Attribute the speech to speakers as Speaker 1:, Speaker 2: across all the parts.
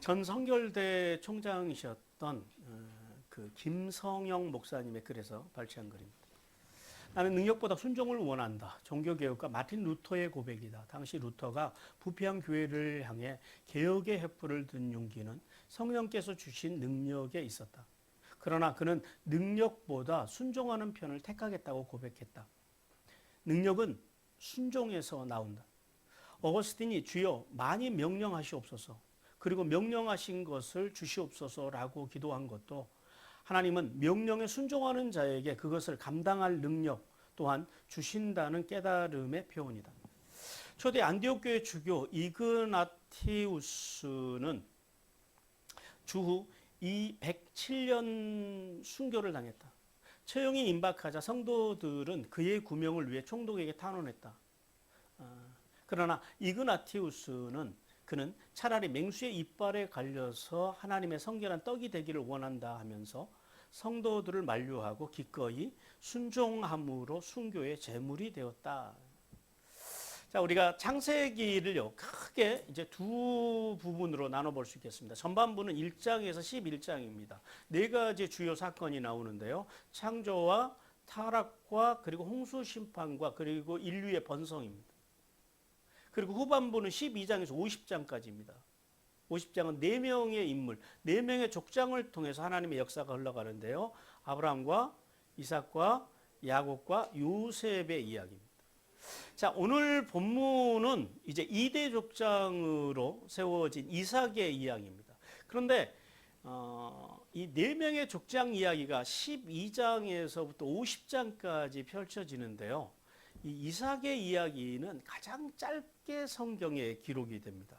Speaker 1: 전 성결대 총장이셨던 그 김성영 목사님의 글에서 발췌한 글입니다. 나는 능력보다 순종을 원한다. 종교개혁가 마틴 루터의 고백이다. 당시 루터가 부패한 교회를 향해 개혁의 횃불을 든 용기는 성령께서 주신 능력에 있었다. 그러나 그는 능력보다 순종하는 편을 택하겠다고 고백했다. 능력은 순종에서 나온다. 어거스틴이 주여 많이 명령하시옵소서, 그리고 명령하신 것을 주시옵소서라고 기도한 것도 하나님은 명령에 순종하는 자에게 그것을 감당할 능력 또한 주신다는 깨달음의 표현이다. 초대 안디옥 교회 주교 이그나티우스는 주후 107년 순교를 당했다. 처형이 임박하자 성도들은 그의 구명을 위해 총독에게 탄원했다. 그러나 그는 차라리 맹수의 이빨에 갈려서 하나님의 성결한 떡이 되기를 원한다 하면서 성도들을 만류하고 기꺼이 순종함으로 순교의 제물이 되었다. 자, 우리가 창세기를요, 크게 이제 두 부분으로 나눠볼 수 있겠습니다. 전반부는 1장에서 11장입니다. 네 가지 주요 사건이 나오는데요. 창조와 타락과 그리고 홍수 심판과 그리고 인류의 번성입니다. 그리고 후반부는 12장에서 50장까지입니다. 50장은 4명의 인물, 4명의 족장을 통해서 하나님의 역사가 흘러가는데요. 아브라함과 이삭과 야곱과 요셉의 이야기입니다. 자, 오늘 본문은 이제 2대 족장으로 세워진 이삭의 이야기입니다. 그런데 이 4명의 족장 이야기가 12장에서부터 50장까지 펼쳐지는데요. 이 이삭의 이야기는 가장 짧게 성경에 기록이 됩니다.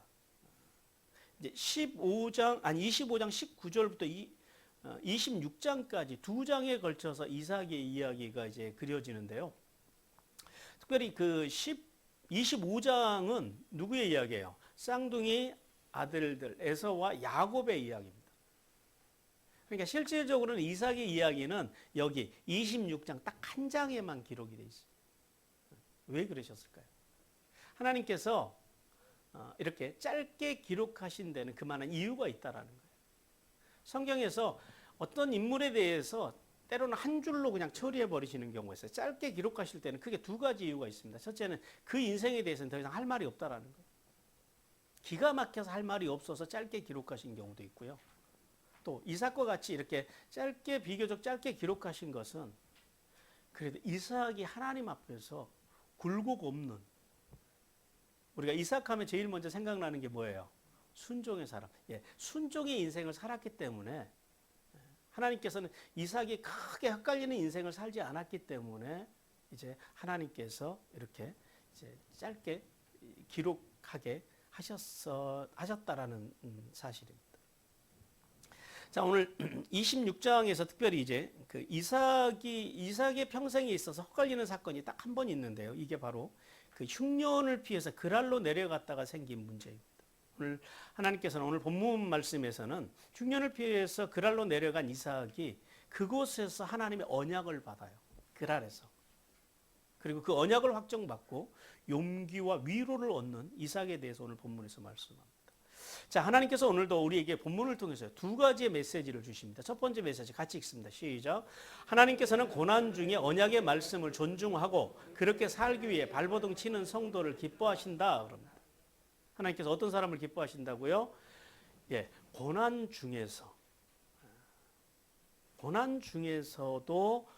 Speaker 1: 이제 25장 19절부터 26장까지 두 장에 걸쳐서 이삭의 이야기가 이제 그려지는데요. 특별히 그 25장은 누구의 이야기예요? 쌍둥이 아들들 에서와 야곱의 이야기입니다. 그러니까 실질적으로는 이삭의 이야기는 여기 26장 딱 한 장에만 기록이 되어 있어요. 왜 그러셨을까요? 하나님께서 이렇게 짧게 기록하신 데는 그만한 이유가 있다라는 거예요. 성경에서 어떤 인물에 대해서 때로는 한 줄로 그냥 처리해 버리시는 경우가 있어요. 짧게 기록하실 때는 크게 두 가지 이유가 있습니다. 첫째는 그 인생에 대해서는 더 이상 할 말이 없다라는 거예요. 기가 막혀서 할 말이 없어서 짧게 기록하신 경우도 있고요. 또 이삭과 같이 이렇게 비교적 짧게 기록하신 것은 그래도 이삭이 하나님 앞에서 굴곡 없는, 우리가 이삭하면 제일 먼저 생각나는 게 뭐예요? 순종의 사람. 예, 순종의 인생을 살았기 때문에 하나님께서는 이삭이 크게 헷갈리는 인생을 살지 않았기 때문에 이제 하나님께서 이렇게 이제 짧게 기록하게 하셨다라는 사실입니다. 자, 오늘 26장에서 특별히 이제 그 이삭의 평생에 있어서 헷갈리는 사건이 딱 한 번 있는데요. 이게 바로 그 흉년을 피해서 그랄로 내려갔다가 생긴 문제입니다. 오늘 하나님께서는 오늘 본문 말씀에서는 흉년을 피해서 그랄로 내려간 이삭이 그곳에서 하나님의 언약을 받아요. 그랄에서. 그리고 그 언약을 확정받고 용기와 위로를 얻는 이삭에 대해서 오늘 본문에서 말씀합니다. 자, 하나님께서 오늘도 우리에게 본문을 통해서 두 가지의 메시지를 주십니다. 첫 번째 메시지 같이 읽습니다. 시작. 하나님께서는 고난 중에 언약의 말씀을 존중하고 그렇게 살기 위해 발버둥 치는 성도를 기뻐하신다 그럽니다. 하나님께서 어떤 사람을 기뻐하신다고요? 예, 고난 중에서도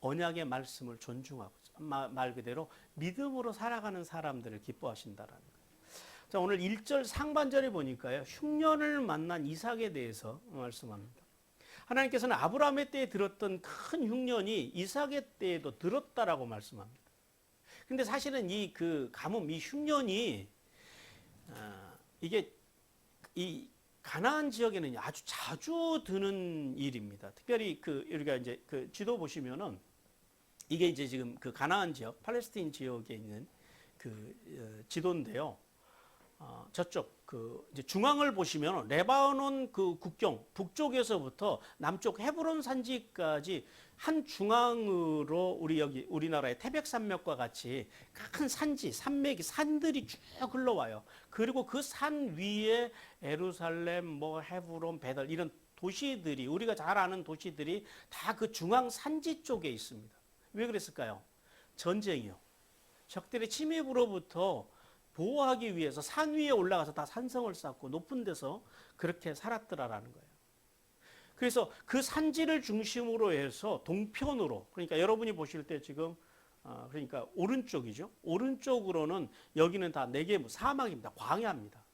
Speaker 1: 언약의 말씀을 존중하고 말 그대로 믿음으로 살아가는 사람들을 기뻐하신다라는 거예요. 자, 오늘 1절 상반절에 보니까요, 흉년을 만난 이삭에 대해서 말씀합니다. 하나님께서는 아브라함의 때에 들었던 큰 흉년이 이삭의 때에도 들었다라고 말씀합니다. 근데 사실은 이 흉년이 이게 이 가나안 지역에는 아주 자주 드는 일입니다. 특별히 우리가 이제 그 지도 보시면은 이게 이제 지금 그 가나안 지역, 팔레스타인 지역에 있는 그 지도인데요. 저쪽 그 이제 중앙을 보시면 레바논 그 국경 북쪽에서부터 남쪽 헤브론 산지까지 한 중앙으로 우리 여기 우리나라의 태백산맥과 같이 큰 산지, 산맥이 산들이 쭉 흘러와요. 그리고 그 산 위에 예루살렘, 뭐 헤브론, 베들 이런 도시들이 우리가 잘 아는 도시들이 다 그 중앙 산지 쪽에 있습니다. 왜 그랬을까요? 전쟁이요. 적들의 침입으로부터 보호하기 위해서 산 위에 올라가서 다 산성을 쌓고 높은 데서 그렇게 살았더라라는 거예요. 그래서 그 산지를 중심으로 해서 동편으로, 그러니까 여러분이 보실 때 지금 그러니까 오른쪽이죠. 오른쪽으로는 여기는 다 네게부 사막입니다. 광야입니다.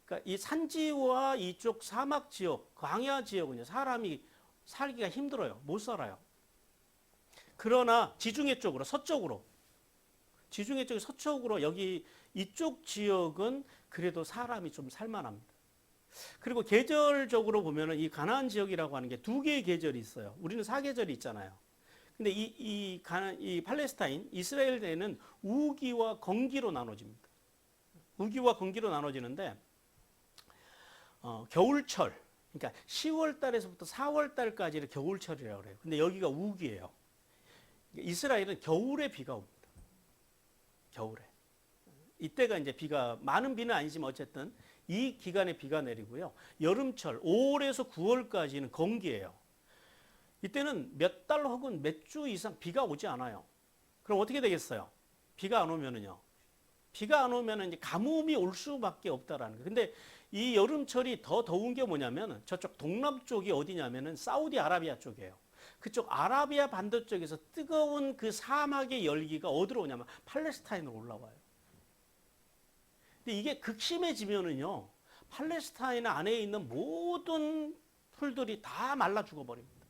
Speaker 1: 그러니까 이 산지와 이쪽 사막 지역, 광야 지역은요, 사람이 살기가 힘들어요. 못 살아요. 그러나 지중해 쪽으로, 서쪽으로, 지중해 쪽의 서쪽으로 여기 이쪽 지역은 그래도 사람이 좀 살만합니다. 그리고 계절적으로 보면은 이 가나안 지역이라고 하는 게 두 개의 계절이 있어요. 우리는 사계절이 있잖아요. 근데 이 팔레스타인, 이스라엘에는 우기와 건기로 나눠집니다. 우기와 건기로 나눠지는데, 겨울철, 그러니까 10월 달에서부터 4월 달까지를 겨울철이라고 그래요. 근데 여기가 우기예요. 이스라엘은 겨울에 비가 옵니다. 겨울에. 이때가 이제 비가, 많은 비는 아니지만 어쨌든 이 기간에 비가 내리고요. 여름철, 5월에서 9월까지는 건기예요. 이때는 몇 달 혹은 몇 주 이상 비가 오지 않아요. 그럼 어떻게 되겠어요? 비가 안 오면은요. 비가 안 오면은 이제 가뭄이 올 수밖에 없다라는 거예요. 근데 이 여름철이 더 더운 게 뭐냐면 저쪽 동남쪽이 어디냐면은 사우디아라비아 쪽이에요. 그쪽 아라비아 반도쪽에서 뜨거운 그 사막의 열기가 어디로 오냐면 팔레스타인으로 올라와요. 근데 이게 극심해지면은요, 팔레스타인 안에 있는 모든 풀들이 다 말라 죽어버립니다.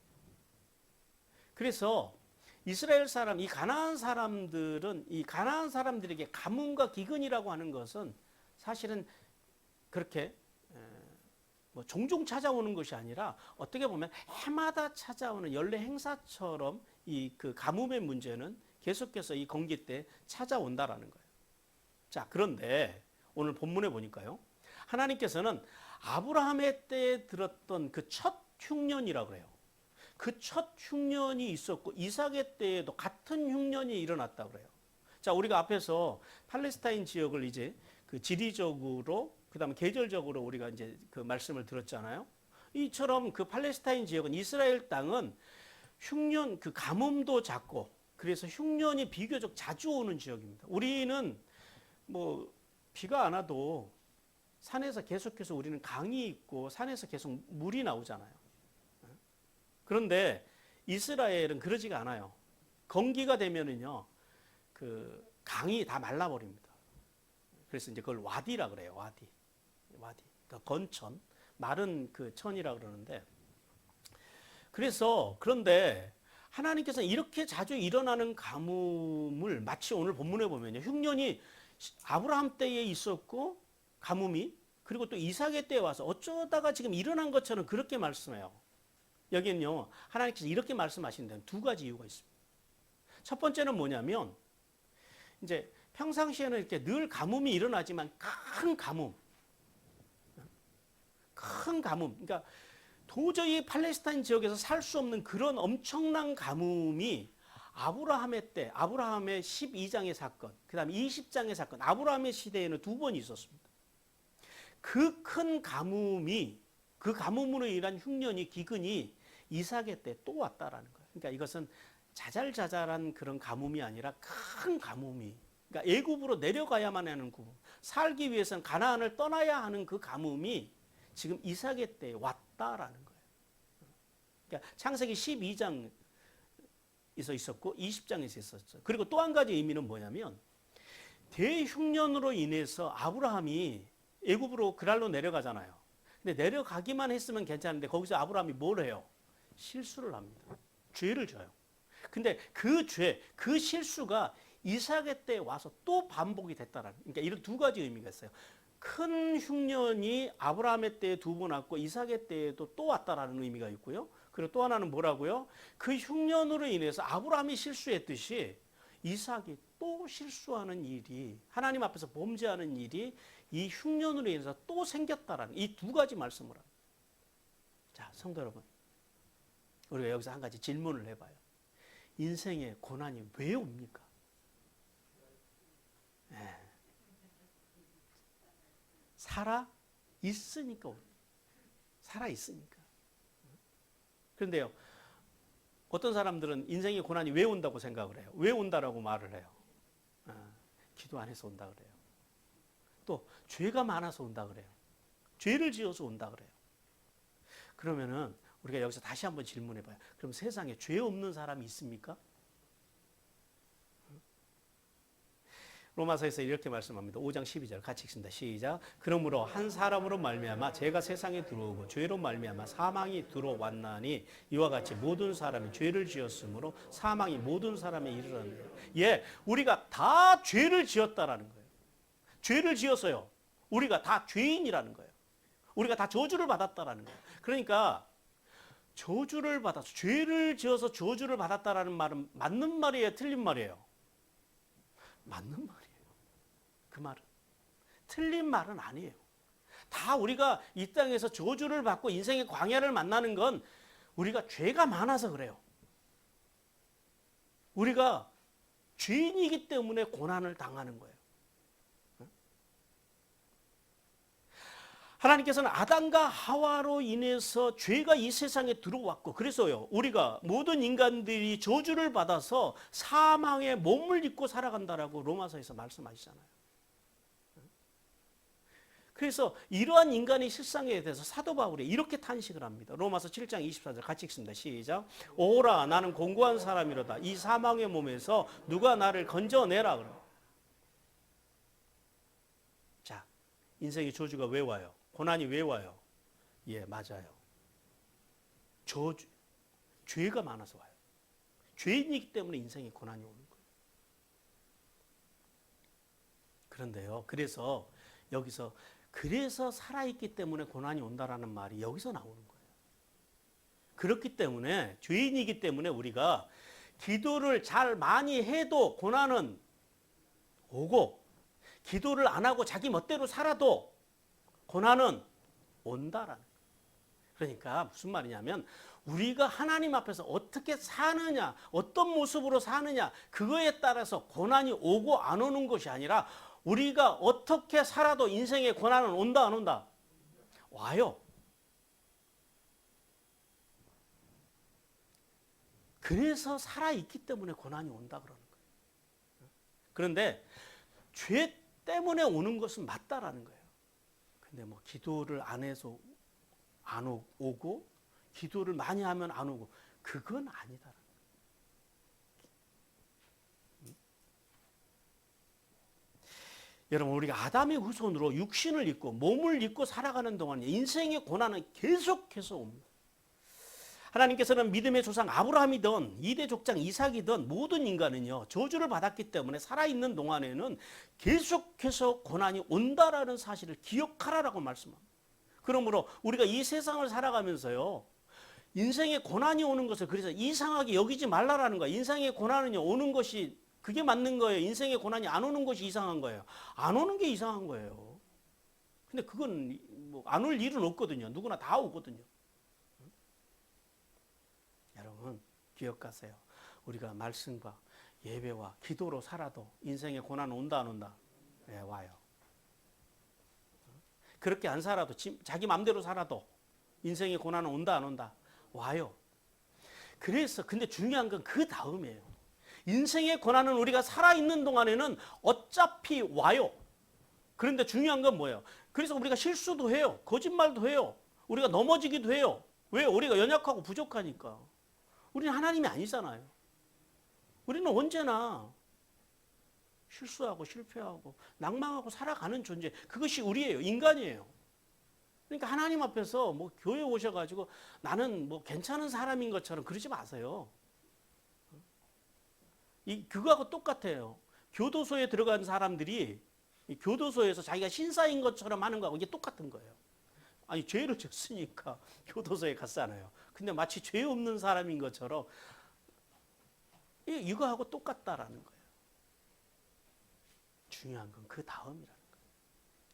Speaker 1: 그래서 이스라엘 사람, 이 가나안 사람들은 이 가나안 사람들에게 가뭄과 기근이라고 하는 것은 사실은 그렇게 뭐 종종 찾아오는 것이 아니라 어떻게 보면 해마다 찾아오는 연례 행사처럼 이 그 가뭄의 문제는 계속해서 이 건기 때 찾아온다라는 거예요. 자, 그런데 오늘 본문에 보니까요, 하나님께서는 아브라함의 때에 들었던 그 첫 흉년이라고 그래요. 그 첫 흉년이 있었고 이삭의 때에도 같은 흉년이 일어났다고 그래요. 자, 우리가 앞에서 팔레스타인 지역을 이제 그 지리적으로 그다음에 계절적으로 우리가 이제 그 말씀을 들었잖아요. 이처럼 그 팔레스타인 지역은 이스라엘 땅은 흉년 그 가뭄도 작고 그래서 흉년이 비교적 자주 오는 지역입니다. 우리는 뭐 비가 안 와도 산에서 계속해서 우리는 강이 있고 산에서 계속 물이 나오잖아요. 그런데 이스라엘은 그러지가 않아요. 건기가 되면은요, 그 강이 다 말라버립니다. 그래서 이제 그걸 와디라 그래요. 와디. 그러니까 건천, 마른 그 천이라 그러는데, 그런데 하나님께서는 이렇게 자주 일어나는 가뭄을 마치 오늘 본문에 보면요, 흉년이 아브라함 때에 있었고 가뭄이, 그리고 또 이삭의 때에 와서 어쩌다가 지금 일어난 것처럼 그렇게 말씀해요. 여기는요, 하나님께서 이렇게 말씀하시는 데는 두 가지 이유가 있습니다. 첫 번째는 뭐냐면, 이제 평상시에는 이렇게 늘 가뭄이 일어나지만 큰 가뭄, 그러니까 도저히 팔레스타인 지역에서 살 수 없는 그런 엄청난 가뭄이 아브라함의 때, 아브라함의 12장의 사건, 그 다음에 20장의 사건, 아브라함의 시대에는 두 번 있었습니다. 그 큰 가뭄이, 그 가뭄으로 인한 흉년이, 기근이 이삭의 때 또 왔다라는 거예요. 그러니까 이것은 자잘자잘한 그런 가뭄이 아니라 큰 가뭄이, 그러니까 애굽으로 내려가야만 하는 가뭄, 살기 위해서는 가나안을 떠나야 하는 그 가뭄이 지금 이삭의 때에 왔다라는 거예요. 그러니까 창세기 12장에서 있었고 20장에서 있었죠. 그리고 또 한 가지 의미는 뭐냐면 대흉년으로 인해서 아브라함이 애굽으로 그랄로 내려가잖아요. 근데 내려가기만 했으면 괜찮은데 거기서 아브라함이 뭘 해요? 실수를 합니다. 죄를 져요. 근데 그 죄, 그 실수가 이삭의 때에 와서 또 반복이 됐다라는, 그러니까 이런 두 가지 의미가 있어요. 큰 흉년이 아브라함의 때에 두 번 왔고 이삭의 때에도 또 왔다라는 의미가 있고요. 그리고 또 하나는 뭐라고요? 그 흉년으로 인해서 아브라함이 실수했듯이 이삭이 또 실수하는 일이, 하나님 앞에서 범죄하는 일이 이 흉년으로 인해서 또 생겼다라는 이 두 가지 말씀을 합니다. 자, 성도 여러분, 우리가 여기서 한 가지 질문을 해봐요. 인생에 고난이 왜 옵니까? 네. 살아 있으니까 옵니다. 살아 있으니까. 그런데요, 어떤 사람들은 인생에 고난이 왜 온다고 생각을 해요? 왜 온다라고 말을 해요? 기도 안 해서 온다 그래요. 또 죄가 많아서 온다 그래요. 죄를 지어서 온다 그래요. 그러면은 우리가 여기서 다시 한번 질문해 봐요. 그럼 세상에 죄 없는 사람이 있습니까? 로마서에서 이렇게 말씀합니다. 5장 12절 같이 읽습니다. 시작. 그러므로 한 사람으로 말미암아 죄가 세상에 들어오고 죄로 말미암아 사망이 들어왔나니 이와 같이 모든 사람이 죄를 지었으므로 사망이 모든 사람에 이르렀네요. 예, 우리가 다 죄를 지었다라는 거예요. 죄를 지었어요. 우리가 다 죄인이라는 거예요. 우리가 다 저주를 받았다라는 거예요. 그러니까 저주를 받아서 죄를 지어서 저주를 받았다라는 말은 맞는 말이에요, 틀린 말이에요? 맞는 말이에요. 그 말은 틀린 말은 아니에요. 다 우리가 이 땅에서 저주를 받고 인생의 광야를 만나는 건 우리가 죄가 많아서 그래요. 우리가 죄인이기 때문에 고난을 당하는 거예요. 하나님께서는 아담과 하와로 인해서 죄가 이 세상에 들어왔고, 그래서요, 우리가 모든 인간들이 저주를 받아서 사망의 몸을 입고 살아간다라고 로마서에서 말씀하시잖아요. 그래서 이러한 인간의 실상에 대해서 사도 바울이 이렇게 탄식을 합니다. 로마서 7장 24절 같이 읽습니다. 시작. 오라, 나는 공고한 사람이로다. 이 사망의 몸에서 누가 나를 건져내라. 그래. 자, 인생의 저주가 왜 와요? 고난이 왜 와요? 예, 맞아요. 저주, 죄가 많아서 와요. 죄인이기 때문에 인생에 고난이 오는 거예요. 그런데요, 그래서 여기서 그래서 살아있기 때문에 고난이 온다라는 말이 여기서 나오는 거예요. 그렇기 때문에 죄인이기 때문에 우리가 기도를 잘 많이 해도 고난은 오고, 기도를 안 하고 자기 멋대로 살아도 고난은 온다라는 거예요. 그러니까 무슨 말이냐면 우리가 하나님 앞에서 어떻게 사느냐, 어떤 모습으로 사느냐, 그거에 따라서 고난이 오고 안 오는 것이 아니라 우리가 어떻게 살아도 인생에 고난은 온다 안 온다? 와요. 그래서 살아있기 때문에 고난이 온다 그러는 거예요. 그런데 죄 때문에 오는 것은 맞다라는 거예요. 근데 뭐 기도를 안 해서 안 오고 기도를 많이 하면 안 오고 그건 아니다. 여러분, 우리가 아담의 후손으로 육신을 입고 몸을 입고 살아가는 동안 인생의 고난은 계속해서 옵니다. 하나님께서는 믿음의 조상 아브라함이든 이대 족장 이삭이든 모든 인간은요 저주를 받았기 때문에 살아있는 동안에는 계속해서 고난이 온다라는 사실을 기억하라라고 말씀합니다. 그러므로 우리가 이 세상을 살아가면서요 인생의 고난이 오는 것을 그래서 이상하게 여기지 말라라는 거예요. 인생의 고난은요 오는 것이 그게 맞는 거예요. 인생의 고난이 안 오는 것이 이상한 거예요. 안 오는 게 이상한 거예요. 근데 그건 뭐 안 올 일은 없거든요. 누구나 다 오거든요. 여러분 기억하세요. 우리가 말씀과 예배와 기도로 살아도 인생의 고난은 온다 안 온다? 네, 와요. 그렇게 안 살아도 자기 마음대로 살아도 인생의 고난은 온다 안 온다? 와요. 그래서 근데 중요한 건 그 다음이에요. 인생의 고난은 우리가 살아있는 동안에는 어차피 와요. 그런데 중요한 건 뭐예요? 그래서 우리가 실수도 해요. 거짓말도 해요. 우리가 넘어지기도 해요. 왜? 우리가 연약하고 부족하니까. 우리는 하나님이 아니잖아요. 우리는 언제나 실수하고 실패하고 낭망하고 살아가는 존재. 그것이 우리예요. 인간이에요. 그러니까 하나님 앞에서 뭐 교회 오셔가지고 나는 뭐 괜찮은 사람인 것처럼 그러지 마세요. 그거하고 똑같아요. 교도소에 들어간 사람들이 교도소에서 자기가 신사인 것처럼 하는 거하고 이게 똑같은 거예요. 아니 죄를 졌으니까 교도소에 갔잖아요. 근데 마치 죄 없는 사람인 것처럼 이거하고 똑같다라는 거예요. 중요한 건 그 다음이라는 거예요.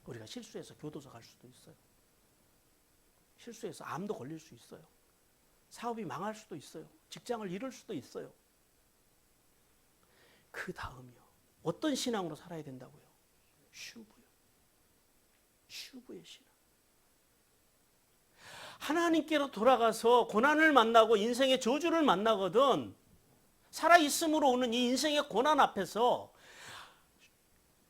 Speaker 1: 우리가 실수해서 교도소 갈 수도 있어요. 실수해서 암도 걸릴 수 있어요. 사업이 망할 수도 있어요. 직장을 잃을 수도 있어요. 그 다음이요. 어떤 신앙으로 살아야 된다고요? 슈브요. 슈브의 신앙. 하나님께로 돌아가서 고난을 만나고 인생의 저주를 만나거든 살아있음으로 오는 이 인생의 고난 앞에서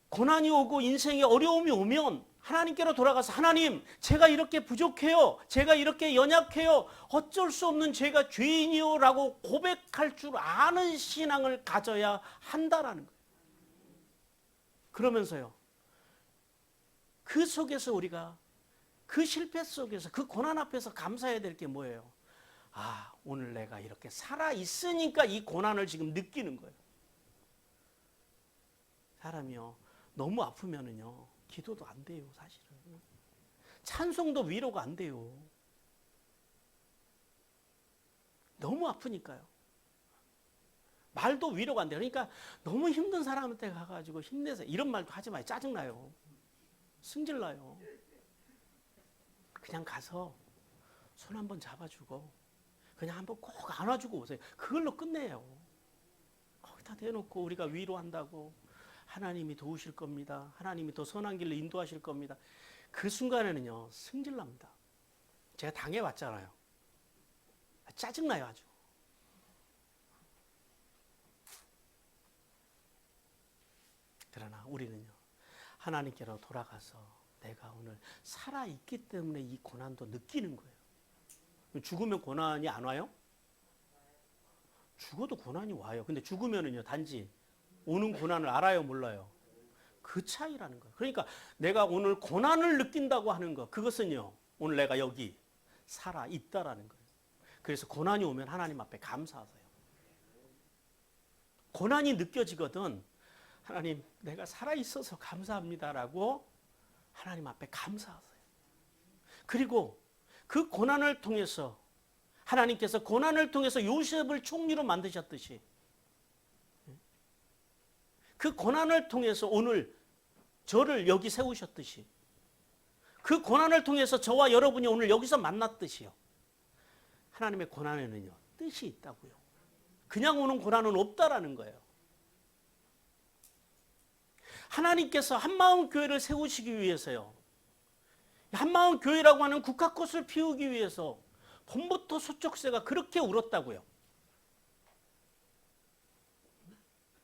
Speaker 1: 고난이 오고 인생의 어려움이 오면 하나님께로 돌아가서 하나님 제가 이렇게 부족해요. 제가 이렇게 연약해요. 어쩔 수 없는 제가 죄인이요 라고 고백할 줄 아는 신앙을 가져야 한다라는 거예요. 그러면서요. 그 속에서 우리가 그 실패 속에서 그 고난 앞에서 감사해야 될 게 뭐예요? 아, 오늘 내가 이렇게 살아있으니까 이 고난을 지금 느끼는 거예요. 사람이요. 너무 아프면은요. 기도도 안 돼요, 사실은. 찬송도 위로가 안 돼요. 너무 아프니까요. 말도 위로가 안 돼요. 그러니까 너무 힘든 사람한테 가가지고 힘내세요. 이런 말도 하지 마요. 짜증나요. 승질나요. 그냥 가서 손 한번 잡아주고 그냥 한번 꼭 안아주고 오세요. 그걸로 끝내요. 거기다 대놓고 우리가 위로한다고 하나님이 도우실 겁니다. 하나님이 더 선한 길로 인도하실 겁니다. 그 순간에는요. 승질납니다. 제가 당해봤잖아요. 짜증나요 아주. 그러나 우리는요. 하나님께로 돌아가서 내가 오늘 살아있기 때문에 이 고난도 느끼는 거예요. 죽으면 고난이 안 와요? 죽어도 고난이 와요. 근데 죽으면은요, 단지 오는 고난을 알아요, 몰라요? 그 차이라는 거예요. 그러니까 내가 오늘 고난을 느낀다고 하는 거, 그것은요, 오늘 내가 여기 살아있다라는 거예요. 그래서 고난이 오면 하나님 앞에 감사하세요. 고난이 느껴지거든, 하나님, 내가 살아있어서 감사합니다라고 하나님 앞에 감사하세요. 그리고 그 고난을 통해서 하나님께서 고난을 통해서 요셉을 총리로 만드셨듯이 그 고난을 통해서 오늘 저를 여기 세우셨듯이 그 고난을 통해서 저와 여러분이 오늘 여기서 만났듯이요. 하나님의 고난에는요. 뜻이 있다고요. 그냥 오는 고난은 없다라는 거예요. 하나님께서 한마음 교회를 세우시기 위해서요. 한마음 교회라고 하는 국화꽃을 피우기 위해서 봄부터 소쩍새가 그렇게 울었다고요.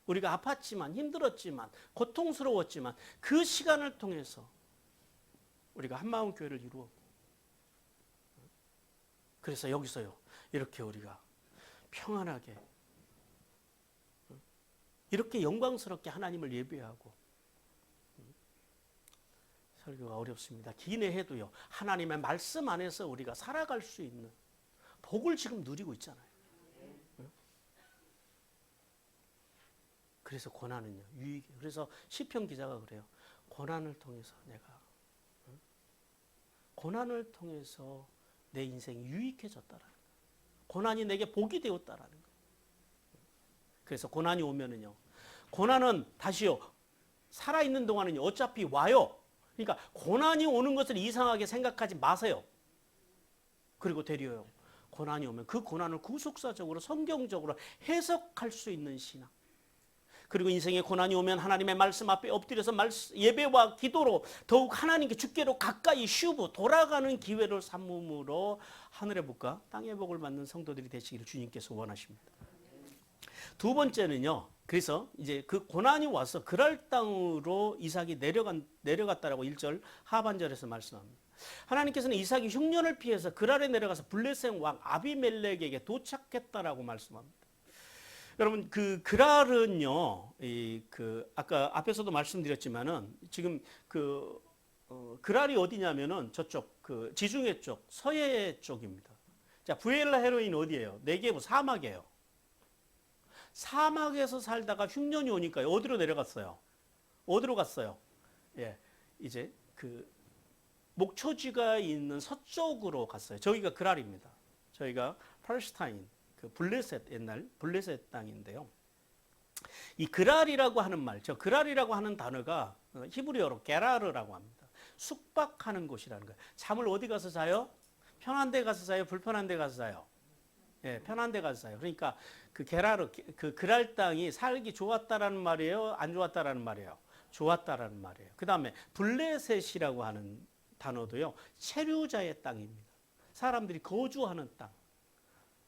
Speaker 1: 우리가 아팠지만 힘들었지만 고통스러웠지만 그 시간을 통해서 우리가 한마음 교회를 이루었고 그래서 여기서요. 이렇게 우리가 평안하게 이렇게 영광스럽게 하나님을 예배하고 설교가 어렵습니다. 기내 해도요. 하나님의 말씀 안에서 우리가 살아갈 수 있는 복을 지금 누리고 있잖아요. 그래서 고난은요. 유익이에요. 그래서 시편 기자가 그래요. 고난을 통해서 내가 고난을 통해서 내 인생이 유익해졌다라는 거예요. 고난이 내게 복이 되었다라는 거예요. 그래서 고난이 오면은요. 고난은 다시요. 살아있는 동안은요. 어차피 와요. 그러니까 고난이 오는 것을 이상하게 생각하지 마세요. 그리고 되려요. 고난이 오면 그 고난을 구속사적으로 성경적으로 해석할 수 있는 신앙. 그리고 인생의 고난이 오면 하나님의 말씀 앞에 엎드려서 예배와 기도로 더욱 하나님께 주께로 가까이 슈브 돌아가는 기회를 삼음으로 하늘의 복과 땅의 복을 받는 성도들이 되시기를 주님께서 원하십니다. 두 번째는요. 그래서 이제 그 고난이 와서 그랄 땅으로 이삭이 내려갔다라고 1절 하반절에서 말씀합니다. 하나님께서는 이삭이 흉년을 피해서 그랄에 내려가서 블레셋 왕 아비멜렉에게 도착했다라고 말씀합니다. 여러분 그 그랄은요, 아까 앞에서도 말씀드렸지만은 지금 그랄이 어디냐면은 저쪽 그 지중해 쪽 서해 쪽입니다. 자 부엘라 헤로인 어디예요? 네게브 사막이에요. 사막에서 살다가 흉년이 오니까 어디로 내려갔어요? 어디로 갔어요? 예, 이제 그 목초지가 있는 서쪽으로 갔어요. 저기가 그랄입니다. 저희가 팔레스타인, 그 블레셋 옛날 블레셋 땅인데요. 이 그랄이라고 하는 말, 저 그랄이라고 하는 단어가 히브리어로 게라르라고 합니다. 숙박하는 곳이라는 거예요. 잠을 어디 가서 자요? 편한 데 가서 자요? 불편한 데 가서 자요? 예, 편한 데 가서 자요. 그러니까 그 게라르, 그 그랄 땅이 살기 좋았다라는 말이에요? 안 좋았다라는 말이에요? 좋았다라는 말이에요. 그 다음에 블레셋이라고 하는 단어도요, 체류자의 땅입니다. 사람들이 거주하는 땅.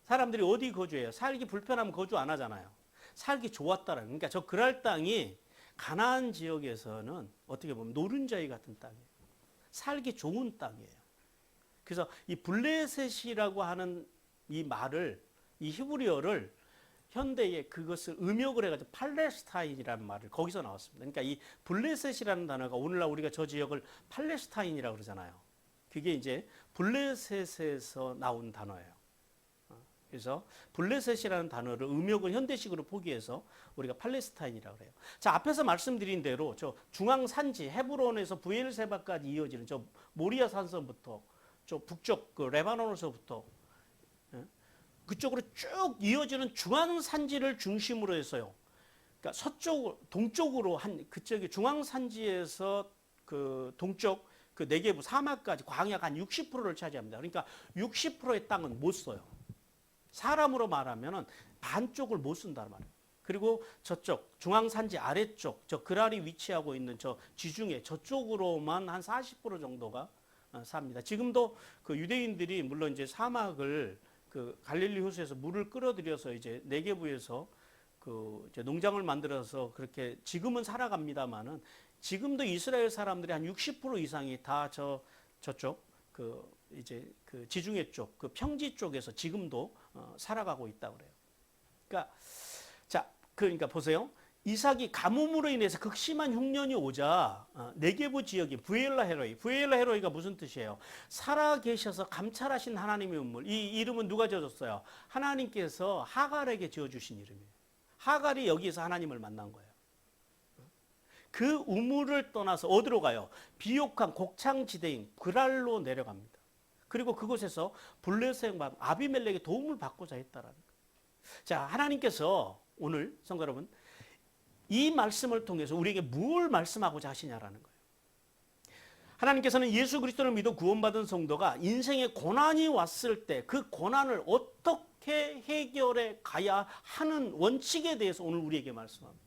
Speaker 1: 사람들이 어디 거주해요? 살기 불편하면 거주 안 하잖아요. 살기 좋았다라는. 그러니까 저 그랄 땅이 가나안 지역에서는 어떻게 보면 노른자위 같은 땅이에요. 살기 좋은 땅이에요. 그래서 이 블레셋이라고 하는 이 말을, 이 히브리어를 현대에 그것을 음역을 해가지고 팔레스타인이라는 말을 거기서 나왔습니다. 그러니까 이 블레셋이라는 단어가 오늘날 우리가 저 지역을 팔레스타인이라고 그러잖아요. 그게 이제 블레셋에서 나온 단어예요. 그래서 블레셋이라는 단어를 음역을 현대식으로 포기해서 우리가 팔레스타인이라고 그래요. 자, 앞에서 말씀드린 대로 저 중앙 산지 헤브론에서 브엘세바까지 이어지는 저 모리아 산성부터 저 북쪽 그 레바논에서부터 그쪽으로 쭉 이어지는 중앙 산지를 중심으로 해서요. 그러니까 서쪽 동쪽으로 한 그쪽이 중앙 산지에서 그 동쪽 그 네게부 사막까지 광야가 한 60%를 차지합니다. 그러니까 60%의 땅은 못 써요. 사람으로 말하면은 반쪽을 못 쓴다는 말이에요. 그리고 저쪽 중앙산지 아래쪽 저 그랄이 위치하고 있는 저 지중해 저쪽으로만 한 40% 정도가 삽니다. 지금도 그 유대인들이 물론 이제 사막을 그 갈릴리 호수에서 물을 끌어들여서 이제 네게부에서 그 이제 농장을 만들어서 그렇게 지금은 살아갑니다만은 지금도 이스라엘 사람들이 한 60% 이상이 다 저쪽 그 이제 그 지중해 쪽, 그 평지 쪽에서 지금도 살아가고 있다고 그래요. 그러니까 자, 그러니까 보세요. 이삭이 가뭄으로 인해서 극심한 흉년이 오자 네게부 지역이 부엘라 헤로이가 무슨 뜻이에요? 살아 계셔서 감찰하신 하나님의 우물. 이 이름은 누가 지어줬어요? 하나님께서 하갈에게 지어주신 이름이에요. 하갈이 여기에서 하나님을 만난 거예요. 그 우물을 떠나서 어디로 가요? 비옥한 곡창지대인 그랄로 내려갑니다. 그리고 그곳에서 블레셋과 아비멜렉의 도움을 받고자 했다라는 거예요. 자, 하나님께서 오늘 성도 여러분 이 말씀을 통해서 우리에게 뭘 말씀하고자 하시냐라는 거예요. 하나님께서는 예수 그리스도를 믿어 구원받은 성도가 인생의 고난이 왔을 때 그 고난을 어떻게 해결해 가야 하는 원칙에 대해서 오늘 우리에게 말씀합니다.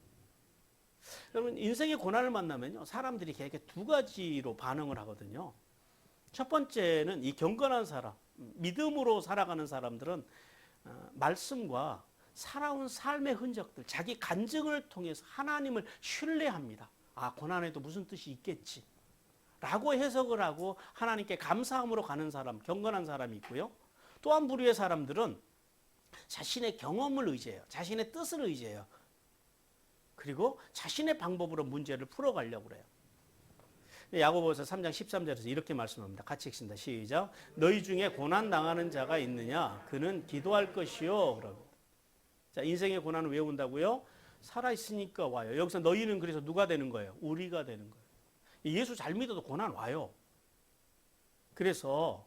Speaker 1: 여러분 인생의 고난을 만나면요 사람들이 걔에게 두 가지로 반응을 하거든요. 첫 번째는 이 경건한 사람, 믿음으로 살아가는 사람들은 말씀과 살아온 삶의 흔적들, 자기 간증을 통해서 하나님을 신뢰합니다. 아, 고난에도 무슨 뜻이 있겠지 라고 해석을 하고 하나님께 감사함으로 가는 사람, 경건한 사람이 있고요. 또 한 부류의 사람들은 자신의 경험을 의지해요. 자신의 뜻을 의지해요. 그리고 자신의 방법으로 문제를 풀어가려고 그래요. 야고보서 3장 13절에서 이렇게 말씀합니다. 같이 읽습니다. 시작. 너희 중에 고난 당하는 자가 있느냐? 그는 기도할 것이요. 그럽니다. 자, 인생의 고난은 왜 온다고요? 살아있으니까 와요. 여기서 너희는 그래서 누가 되는 거예요? 우리가 되는 거예요. 예수 잘 믿어도 고난 와요. 그래서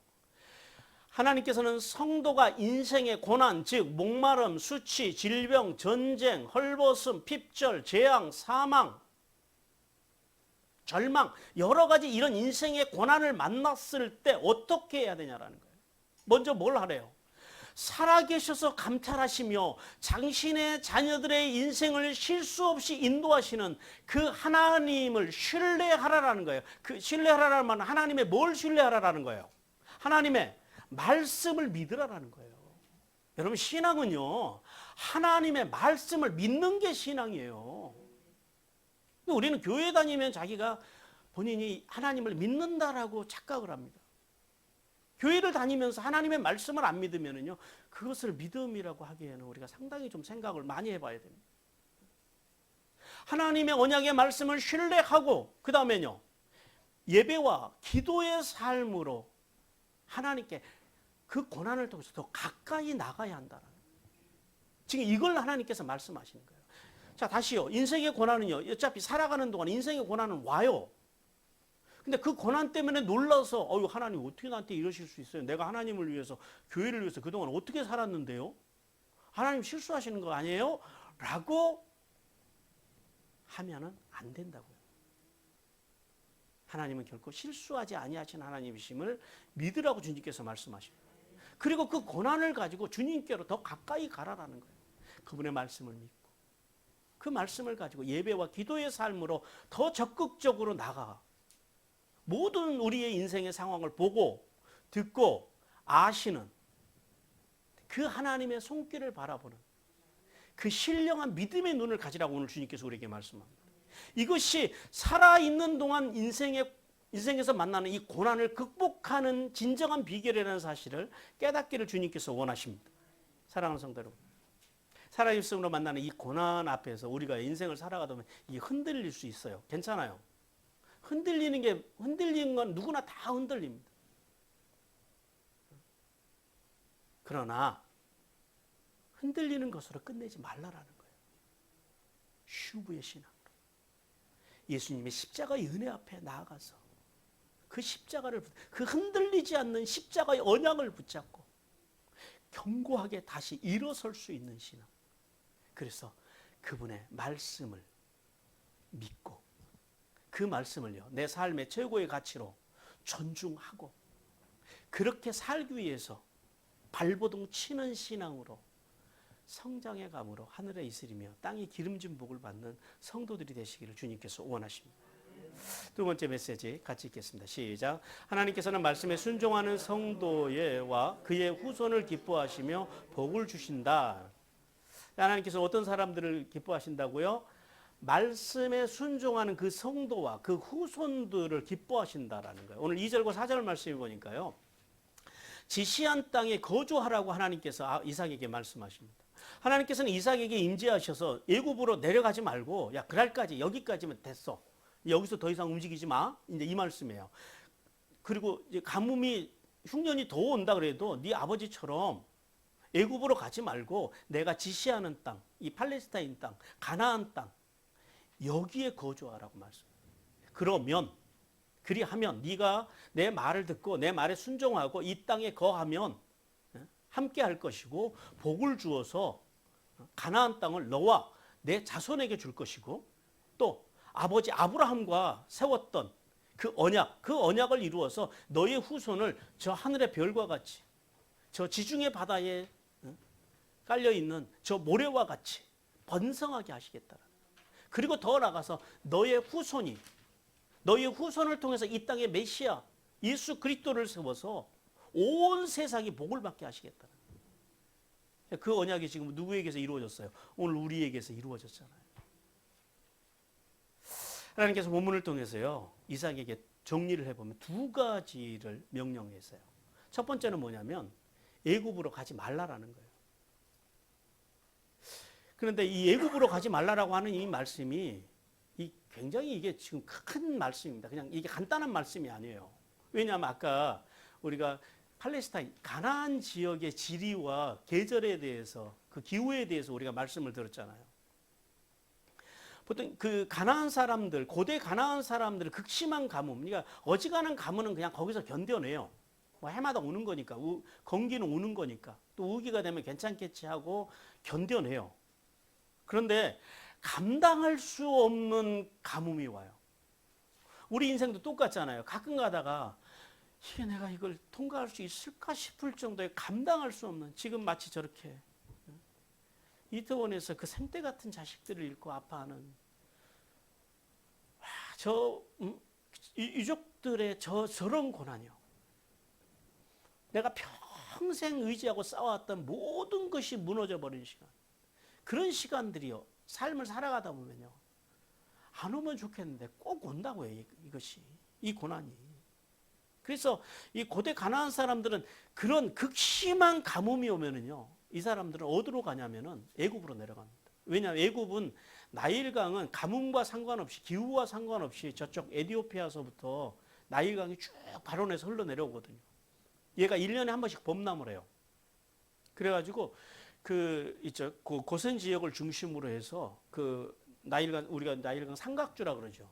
Speaker 1: 하나님께서는 성도가 인생의 고난, 즉 목마름, 수치, 질병, 전쟁, 헐벗음, 핍절, 재앙, 사망, 절망, 여러 가지 이런 인생의 고난을 만났을 때 어떻게 해야 되냐라는 거예요. 먼저 뭘 하래요? 살아계셔서 감찰하시며 당신의 자녀들의 인생을 실수 없이 인도하시는 그 하나님을 신뢰하라라는 거예요. 그 신뢰하라는 말은 하나님의 뭘 신뢰하라라는 거예요? 하나님의 말씀을 믿으라라는 거예요. 여러분 신앙은요 하나님의 말씀을 믿는 게 신앙이에요. 우리는 교회 다니면 자기가 본인이 하나님을 믿는다라고 착각을 합니다. 교회를 다니면서 하나님의 말씀을 안 믿으면요 그것을 믿음이라고 하기에는 우리가 상당히 좀 생각을 많이 해봐야 됩니다. 하나님의 언약의 말씀을 신뢰하고 그 다음에요 예배와 기도의 삶으로 하나님께 그 고난을 통해서 더 가까이 나가야 한다는 지금 이걸 하나님께서 말씀하시는 거예요. 자, 다시요. 인생의 고난은요. 어차피 살아가는 동안 인생의 고난은 와요. 근데 그 고난 때문에 놀라서 하나님 어떻게 나한테 이러실 수 있어요? 내가 하나님을 위해서 교회를 위해서 그동안 어떻게 살았는데요? 하나님 실수하시는 거 아니에요? 라고 하면은 안 된다고요. 하나님은 결코 실수하지 아니하신 하나님이심을 믿으라고 주님께서 말씀하십니다. 그리고 그 고난을 가지고 주님께로 더 가까이 가라라는 거예요. 그분의 말씀을 믿고 그 말씀을 가지고 예배와 기도의 삶으로 더 적극적으로 나가 모든 우리의 인생의 상황을 보고 듣고 아시는 그 하나님의 손길을 바라보는 그 신령한 믿음의 눈을 가지라고 오늘 주님께서 우리에게 말씀합니다. 이것이 살아있는 동안 인생에서 만나는 이 고난을 극복하는 진정한 비결이라는 사실을 깨닫기를 주님께서 원하십니다. 사랑하는 성도 여러분, 살아있음으로 만나는 이 고난 앞에서 우리가 인생을 살아가다 보면 이 흔들릴 수 있어요. 괜찮아요. 흔들리는 건 누구나 다 흔들립니다. 그러나 흔들리는 것으로 끝내지 말라라는 거예요. 슈브의 신앙으로 예수님의 십자가의 은혜 앞에 나아가서 그 십자가를 그 흔들리지 않는 십자가의 언약을 붙잡고 견고하게 다시 일어설 수 있는 신앙. 그래서 그분의 말씀을 믿고 그 말씀을요 내 삶의 최고의 가치로 존중하고 그렇게 살기 위해서 발버둥 치는 신앙으로 성장해 감으로 하늘에 이스리며 땅에 기름진 복을 받는 성도들이 되시기를 주님께서 원하십니다. 두 번째 메시지 같이 읽겠습니다. 시작. 하나님께서는 말씀에 순종하는 성도와 그의 후손을 기뻐하시며 복을 주신다. 하나님께서 어떤 사람들을 기뻐하신다고요? 말씀에 순종하는 그 성도와 그 후손들을 기뻐하신다라는 거예요. 오늘 2절과 4절 말씀을 보니까요. 지시한 땅에 거주하라고 하나님께서 이삭에게 말씀하십니다. 하나님께서는 이삭에게 임재하셔서 애굽으로 내려가지 말고 야 그날까지 여기까지면 됐어. 여기서 더 이상 움직이지 마. 이제 이 말씀이에요. 그리고 이제 가뭄이 흉년이 더 온다 그래도 네 아버지처럼 애굽으로 가지 말고 내가 지시하는 땅, 이 팔레스타인 땅, 가나안 땅 여기에 거주하라고 말씀해요. 그러면 그리하면 네가 내 말을 듣고 내 말에 순종하고 이 땅에 거하면 함께 할 것이고 복을 주어서 가나안 땅을 너와 내 자손에게 줄 것이고 또 아버지 아브라함과 세웠던 그 언약을 이루어서 너의 후손을 저 하늘의 별과 같이 저 지중해 바다에 깔려있는 저 모래와 같이 번성하게 하시겠다. 그리고 더 나아가서 너의 후손을 통해서 이 땅에 메시아 예수 그리스도를 세워서 온 세상이 복을 받게 하시겠다. 그 언약이 지금 누구에게서 이루어졌어요? 오늘 우리에게서 이루어졌잖아요. 하나님께서 본문을 통해서요 이삭에게 정리를 해보면 두 가지를 명령했어요. 첫 번째는 뭐냐면 애굽으로 가지 말라라는 거예요. 그런데 이 애굽으로 가지 말라라고 하는 이 말씀이 굉장히 이게 지금 큰 말씀입니다. 그냥 이게 간단한 말씀이 아니에요. 왜냐하면 아까 우리가 팔레스타인 가나안 지역의 지리와 계절에 대해서 그 기후에 대해서 우리가 말씀을 들었잖아요. 보통 그 가나안 사람들, 고대 가나안 사람들 극심한 가뭄, 그러니까 어지간한 가뭄은 그냥 거기서 견뎌내요. 뭐 해마다 오는 거니까, 건기는 오는 거니까, 또 우기가 되면 괜찮겠지 하고 견뎌내요. 그런데 감당할 수 없는 가뭄이 와요. 우리 인생도 똑같잖아요. 가끔 가다가 이게 내가 이걸 통과할 수 있을까 싶을 정도의 감당할 수 없는 지금 마치 저렇게 이태원에서 그 생떼 같은 자식들을 잃고 아파하는 유족들의 저런 고난이요. 내가 평생 의지하고 쌓아왔던 모든 것이 무너져 버린 시간. 그런 시간들이요. 삶을 살아가다 보면요. 안 오면 좋겠는데 꼭 온다고요. 이것이. 이 고난이. 그래서 이 고대 가나안 사람들은 그런 극심한 가뭄이 오면은요. 이 사람들은 어디로 가냐면은 애굽으로 내려갑니다. 왜냐하면 애굽은 나일강은 가뭄과 상관없이 기후와 상관없이 저쪽 에티오피아서부터 나일강이 쭉 발원해서 흘러내려오거든요. 얘가 1년에 한 번씩 범람을 해요. 그래가지고 그 고센 지역을 중심으로 해서 그 나일강 우리가 나일강 삼각주라 그러죠.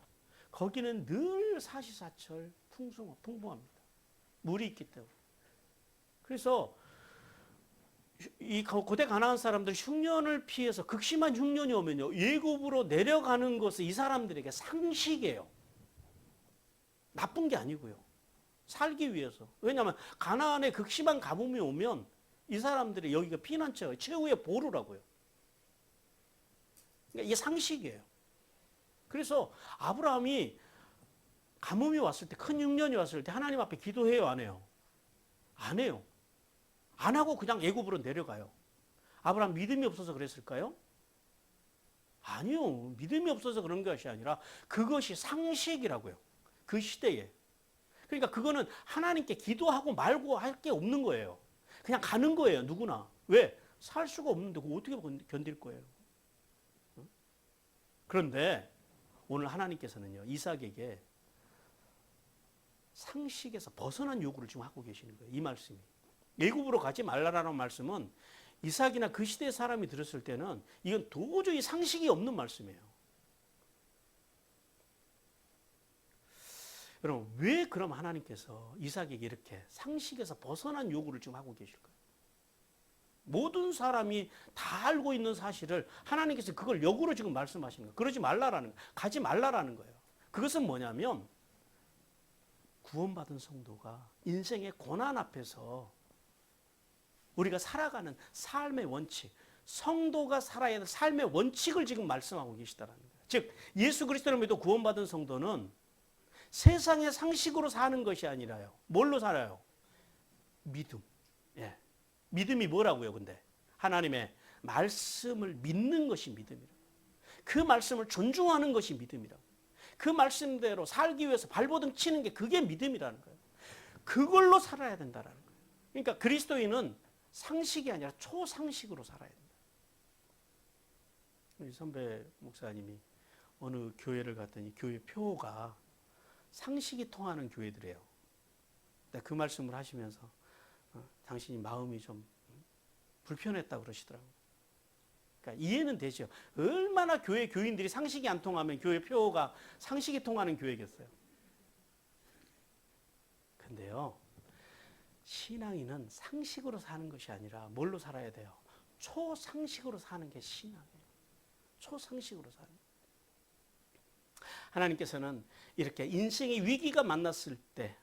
Speaker 1: 거기는 늘 사시사철 풍부합니다. 물이 있기 때문에. 그래서 이 고대 가나안 사람들 흉년을 피해서 극심한 흉년이 오면요 애굽으로 내려가는 것은 이 사람들에게 상식이에요. 나쁜 게 아니고요. 살기 위해서. 왜냐하면 가나안에 극심한 가뭄이 오면 이 사람들이 여기가 피난처 최후의 보루라고요. 그러니까 이게 상식이에요. 그래서 아브라함이 가뭄이 왔을 때, 큰 흉년이 왔을 때 하나님 앞에 기도해요, 안 해요? 안 해요. 안 하고 그냥 애굽으로 내려가요. 아브라함 믿음이 없어서 그랬을까요? 아니요. 믿음이 없어서 그런 것이 아니라 그것이 상식이라고요. 그 시대에. 그러니까 그거는 하나님께 기도하고 말고 할 게 없는 거예요. 그냥 가는 거예요, 누구나. 왜? 살 수가 없는데 그거 어떻게 견딜 거예요? 그런데 오늘 하나님께서는요, 이삭에게 상식에서 벗어난 요구를 지금 하고 계시는 거예요. 이 말씀이. 애굽으로 가지 말라라는 말씀은 이삭이나 그 시대의 사람이 들었을 때는 이건 도저히 상식이 없는 말씀이에요. 여러분, 왜 그럼 하나님께서 이삭에게 이렇게 상식에서 벗어난 요구를 지금 하고 계실까요? 모든 사람이 다 알고 있는 사실을 하나님께서 그걸 역으로 지금 말씀하시는 거예요. 그러지 말라라는 거예요. 가지 말라라는 거예요. 그것은 뭐냐면 구원받은 성도가 인생의 고난 앞에서 우리가 살아가는 삶의 원칙, 성도가 살아야 할 삶의 원칙을 지금 말씀하고 계시다라는 거예요. 즉 예수 그리스도를 믿어 구원받은 성도는 세상의 상식으로 사는 것이 아니라요. 뭘로 살아요? 믿음. 예. 믿음이 뭐라고요, 근데? 하나님의 말씀을 믿는 것이 믿음이라고. 그 말씀을 존중하는 것이 믿음이라고. 그 말씀대로 살기 위해서 발버둥 치는 게 그게 믿음이라는 거예요. 그걸로 살아야 된다는 거예요. 그러니까 그리스도인은 상식이 아니라 초상식으로 살아야 된다. 우리 선배 목사님이 어느 교회를 갔더니 교회 표가 상식이 통하는 교회들이에요. 그 말씀을 하시면서 당신이 마음이 좀 불편했다고 그러시더라고요. 그러니까 이해는 되죠. 얼마나 교회 교인들이 상식이 안 통하면 교회 표가 상식이 통하는 교회겠어요. 근데요, 신앙인은 상식으로 사는 것이 아니라 뭘로 살아야 돼요? 초상식으로 사는 게 신앙이에요. 초상식으로 사는 거예요. 하나님께서는 이렇게 인생의 위기가 만났을 때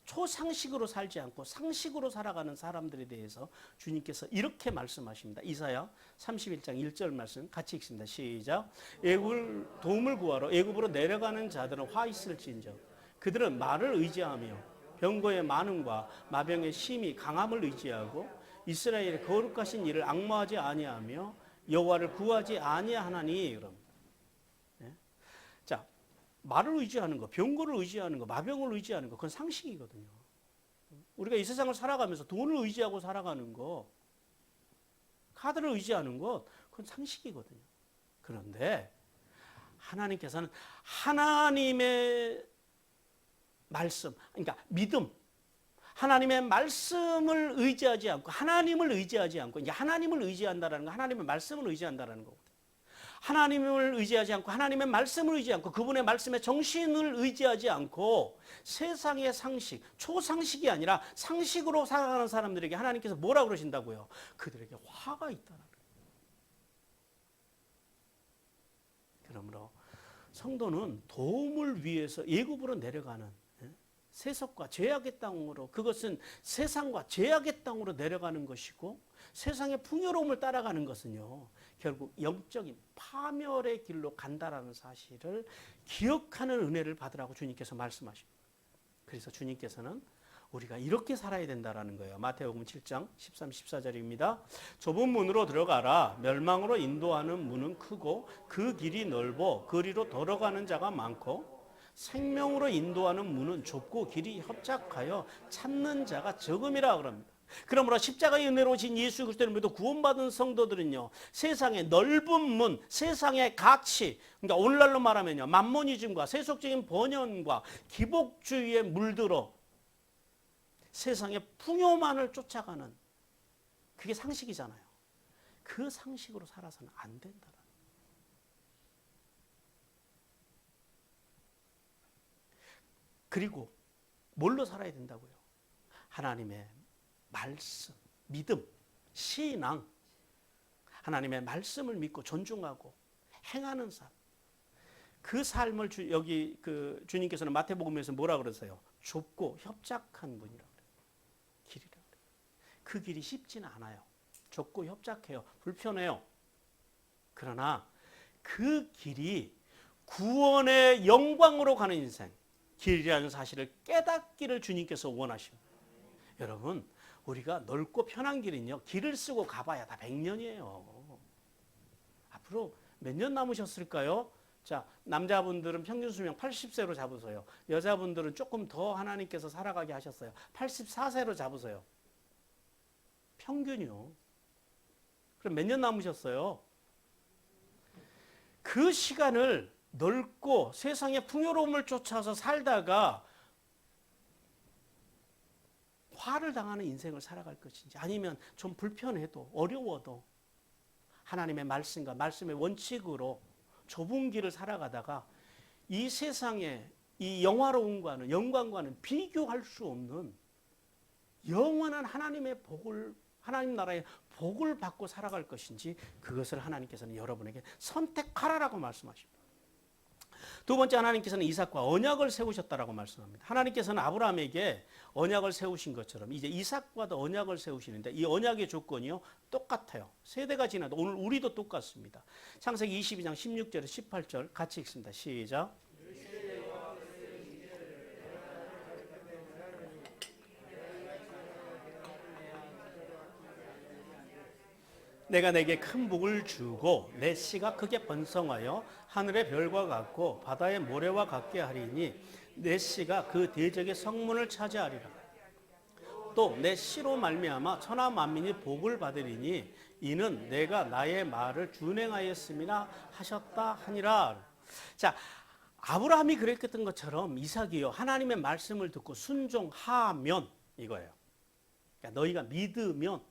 Speaker 1: 초상식으로 살지 않고 상식으로 살아가는 사람들에 대해서 주님께서 이렇게 말씀하십니다. 이사야 31장 1절 말씀 같이 읽습니다. 시작. 애굽을 도움을 구하러 애굽으로 내려가는 자들은 화 있을진저 그들은 말을 의지하며 병거의 많음과 마병의 심히 강함을 의지하고 이스라엘의 거룩하신 일을 앙모하지 아니하며 여호와를 구하지 아니하나니. 그럼 자, 말을 의지하는 거, 병거를 의지하는 거, 마병을 의지하는 거, 그건 상식이거든요. 우리가 이 세상을 살아가면서 돈을 의지하고 살아가는 거, 카드를 의지하는 것, 그건 상식이거든요. 그런데 하나님께서는 하나님의 말씀, 그러니까 믿음, 하나님의 말씀을 의지하지 않고 하나님을 의지하지 않고 이제 하나님을 의지한다라는 거, 하나님의 말씀을 의지한다라는 거거든요. 하나님을 의지하지 않고 하나님의 말씀을 의지하지 않고 그분의 말씀의 정신을 의지하지 않고 세상의 상식, 초상식이 아니라 상식으로 살아가는 사람들에게 하나님께서 뭐라고 그러신다고요? 그들에게 화가 있다는 거예요. 그러므로 성도는 도움을 위해서 애굽으로 내려가는 세속과 죄악의 땅으로, 그것은 세상과 죄악의 땅으로 내려가는 것이고 세상의 풍요로움을 따라가는 것은요 결국 영적인 파멸의 길로 간다라는 사실을 기억하는 은혜를 받으라고 주님께서 말씀하십니다. 그래서 주님께서는 우리가 이렇게 살아야 된다라는 거예요. 마태복음 7장 13, 14절입니다. 좁은 문으로 들어가라. 멸망으로 인도하는 문은 크고 그 길이 넓어 그리로 들어가는 자가 많고 생명으로 인도하는 문은 좁고 길이 협착하여 찾는 자가 적음이라 그럽니다. 그러므로 십자가의 은혜로 진 예수 그리스도를 믿어 구원받은 성도들은요 세상의 넓은 문, 세상의 가치, 그러니까 오늘날로 말하면요 만모니즘과 세속적인 번영과 기복주의에 물들어 세상의 풍요만을 쫓아가는, 그게 상식이잖아요. 그 상식으로 살아서는 안 된다. 그리고 뭘로 살아야 된다고요? 하나님의 말씀, 믿음, 신앙, 하나님의 말씀을 믿고 존중하고 행하는 삶, 그 삶을 여기 그 주님께서는 마태복음에서 뭐라 그러세요? 좁고 협착한 문이라고 그래요. 길이라고 그래요. 그 길이 쉽지는 않아요. 좁고 협착해요. 불편해요. 그러나 그 길이 구원의 영광으로 가는 인생, 길이라는 사실을 깨닫기를 주님께서 원하십니다. 여러분, 우리가 넓고 편한 길은요, 길을 쓰고 가봐야 다 100년이에요. 앞으로 몇 년 남으셨을까요? 자, 남자분들은 평균 수명 80세로 잡으세요. 여자분들은 조금 더 하나님께서 살아가게 하셨어요. 84세로 잡으세요. 평균이요. 그럼 몇 년 남으셨어요? 그 시간을 넓고 세상의 풍요로움을 쫓아서 살다가 화를 당하는 인생을 살아갈 것인지, 아니면 좀 불편해도 어려워도 하나님의 말씀과 말씀의 원칙으로 좁은 길을 살아가다가 이 세상의 이 영화로움과는, 영광과는 비교할 수 없는 영원한 하나님의 복을, 하나님 나라의 복을 받고 살아갈 것인지, 그것을 하나님께서는 여러분에게 선택하라라고 말씀하십니다. 두 번째, 하나님께서는 이삭과 언약을 세우셨다라고 말씀합니다. 하나님께서는 아브라함에게 언약을 세우신 것처럼 이제 이삭과도 언약을 세우시는데, 이 언약의 조건이요 똑같아요. 세대가 지나도 오늘 우리도 똑같습니다. 창세기 22장 16절에서 18절 같이 읽습니다. 시작. 내가 내게 큰 복을 주고 내 씨가 크게 번성하여 하늘의 별과 같고 바다의 모래와 같게 하리니 내 씨가 그 대적의 성문을 차지하리라. 또 내 씨로 말미암아 천하 만민이 복을 받으리니 이는 내가 나의 말을 준행하였음이나 하셨다 하니라. 자, 아브라함이 그랬던 것처럼 이삭이요, 하나님의 말씀을 듣고 순종하면 이거예요. 그러니까 너희가 믿으면